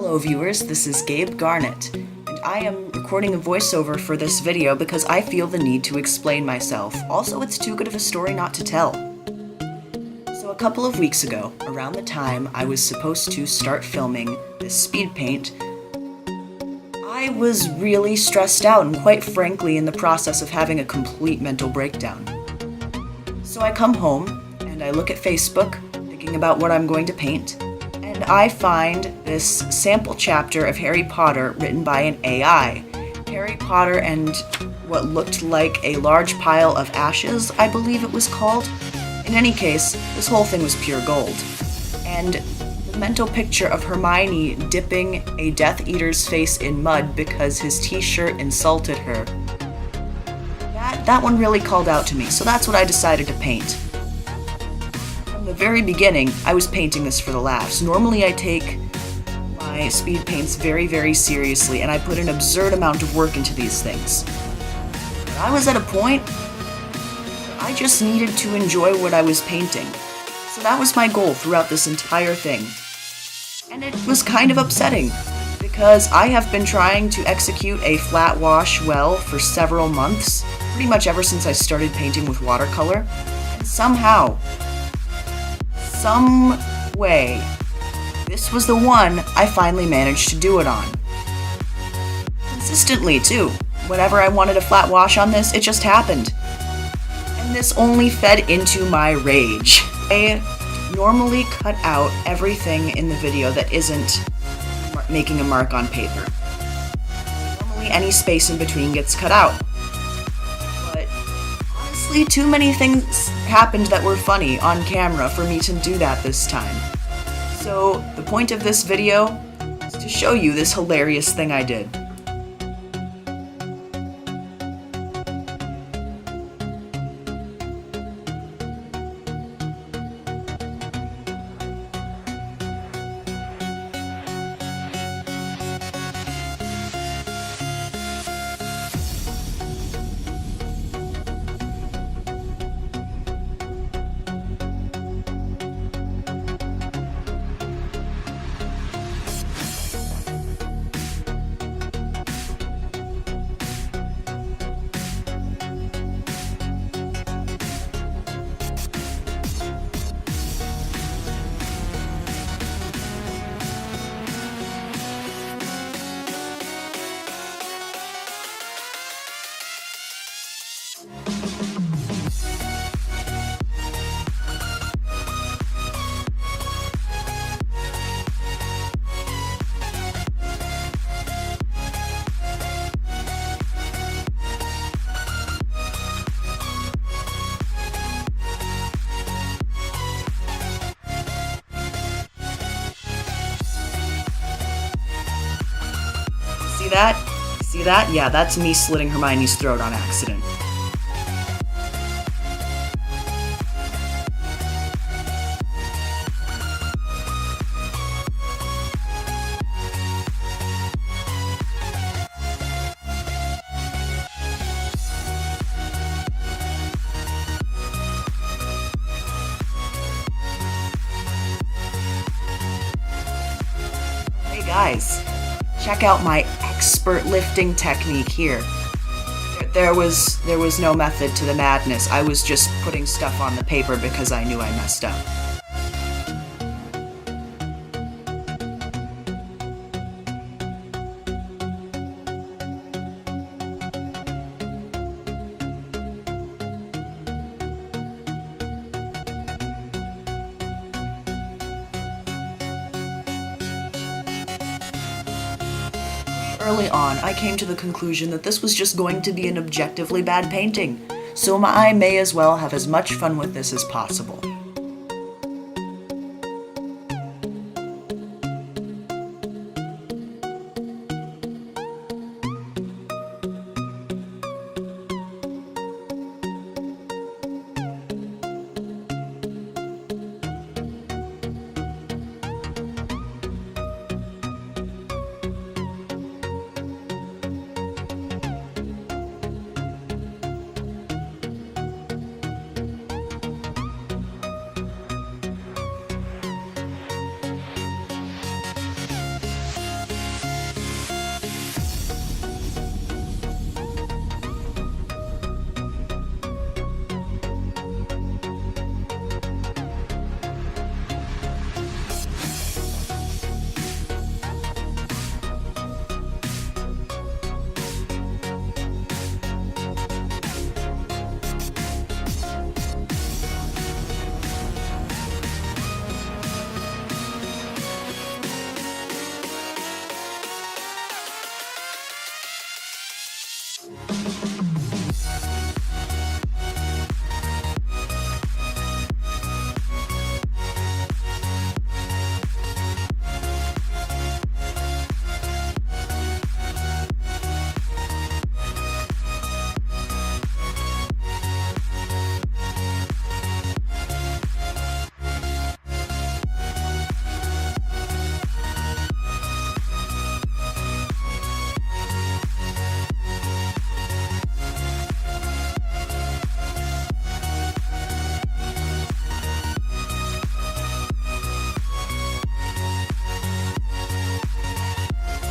Hello viewers, this is Gabe Garnett, and I am recording a voiceover for this video because I feel the need to explain myself. Also, it's too good of a story not to tell. So a couple of weeks ago, around the time I was supposed to start filming this speed paint, I was really stressed out and quite frankly in the process of having a complete mental breakdown. So I come home and I look at Facebook, thinking about what I'm going to paint, and I find this sample chapter of Harry Potter written by an AI. Harry Potter and what looked like a large pile of ashes, I believe it was called. In any case, this whole thing was pure gold. And the mental picture of Hermione dipping a Death Eater's face in mud because his t-shirt insulted her, that one really called out to me, so that's what I decided to paint. From the very beginning, I was painting this for the laughs. Normally I take my speed paints very, very seriously, and I put an absurd amount of work into these things. But I was at a point where I just needed to enjoy what I was painting. So that was my goal throughout this entire thing. And it was kind of upsetting, because I have been trying to execute a flat wash well for several months, pretty much ever since I started painting with watercolor, and somehow, some way, this was the one I finally managed to do it on. Consistently, too. Whenever I wanted a flat wash on this, it just happened. And this only fed into my rage. I normally cut out everything in the video that isn't making a mark on paper. Normally any space in between gets cut out. But honestly, too many things happened that were funny on camera for me to do that this time. So the point of this video is to show you this hilarious thing I did. See that? See that? Yeah, that's me slitting Hermione's throat on accident. Hey guys, check out my expert lifting technique here. There was no method to the madness. I was just putting stuff on the paper because I knew I messed up. Early on, I came to the conclusion that this was just going to be an objectively bad painting, so I may as well have as much fun with this as possible.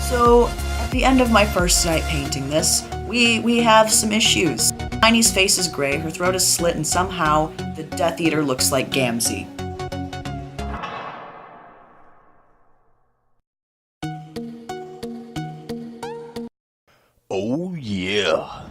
So, at the end of my first night painting this, we have some issues. Hermione's face is gray, her throat is slit, and somehow the Death Eater looks like Gamzee. Oh yeah.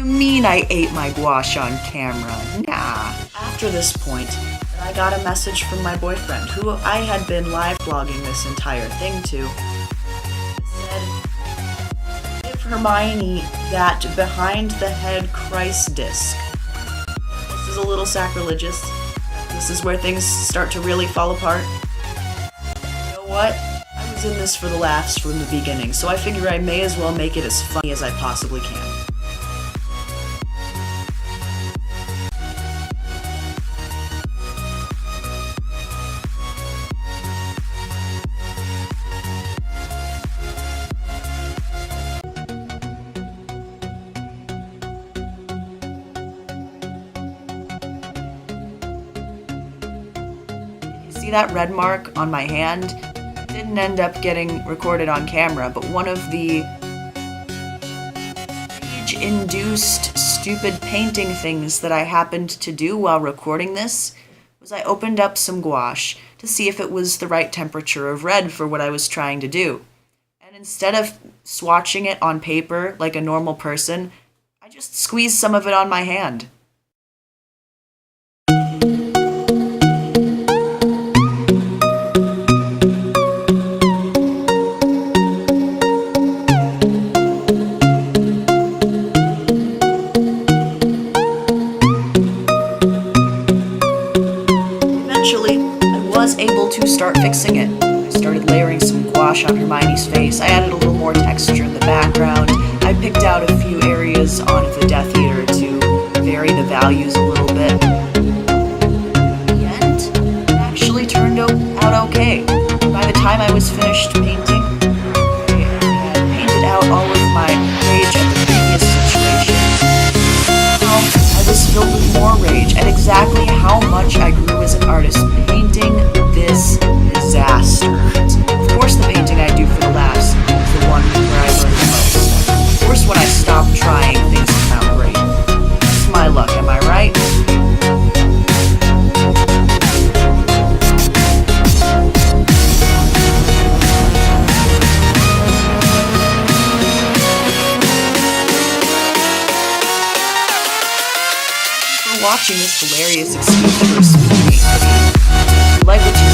Mean I ate my gouache on camera? Nah. After this point, I got a message from my boyfriend, who I had been live vlogging this entire thing to. It said, give Hermione that behind the head Christ disc. This is a little sacrilegious. This is where things start to really fall apart. You know what? I was in this for the laughs from the beginning, so I figure I may as well make it as funny as I possibly can. See that red mark on my hand? It didn't end up getting recorded on camera, but one of the rage-induced stupid painting things that I happened to do while recording this was I opened up some gouache to see if it was the right temperature of red for what I was trying to do. And instead of swatching it on paper like a normal person, I just squeezed some of it on my hand. fixing it. I started layering some gouache on Hermione's face. I added a little more texture in the background. I picked out a few areas on the Death Eater to vary the values a little bit. In the end, it actually turned out okay. By the time I was finished painting, I had painted out all of my rage at the previous situation. Now, I was filled with more rage at exactly how much I grew as an artist painting this disaster. Of course, the painting I do for the laughs is the one where I learn the most. Of course, when I stopped trying, things come out great. It's my luck, am I right? Watching this hilarious excuse for a sweet. If you like what you